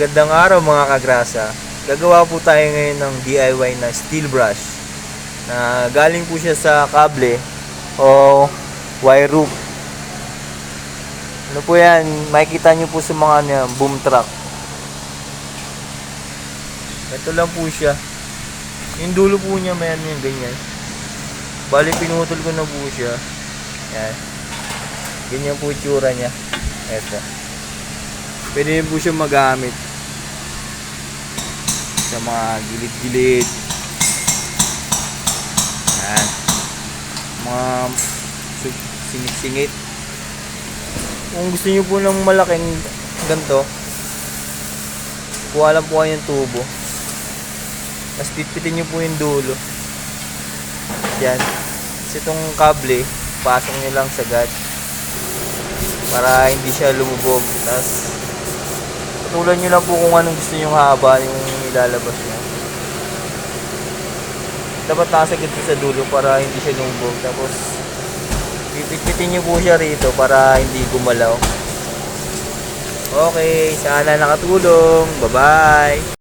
Magandang araw mga kagrasa. Gagawa po tayo ngayon ng DIY na steel brush na galing po siya sa kable o wire rope. Ano po yan? Makikita nyo po sa mga boom truck. Ito lang po siya. Yung dulo po niya mayroon yung ganyan. Bali pinutol ko na po siya. Yan. Ganyan po itsura niya. Ito. Pwede po siya magamit sa mga gilid-gilid. Yan. Mga singit-singit. Kung gusto niyo po ng malaking ganito, kuha lang po kayo yung tubo. Tapos pitpitin niyo po yung dulo. Yan. Kasi itong kable, pasok niyo lang sagad para hindi siya lumubog. Tapos patulan nyo lang po kung anong gusto nyo haba yung ilalabas nyo. Dapat nakasagad po sa dulo para hindi siya lumubog. Tapos pipitpitin nyo po siya rito para hindi gumalaw. Okay, sana nakatulong. Bye bye.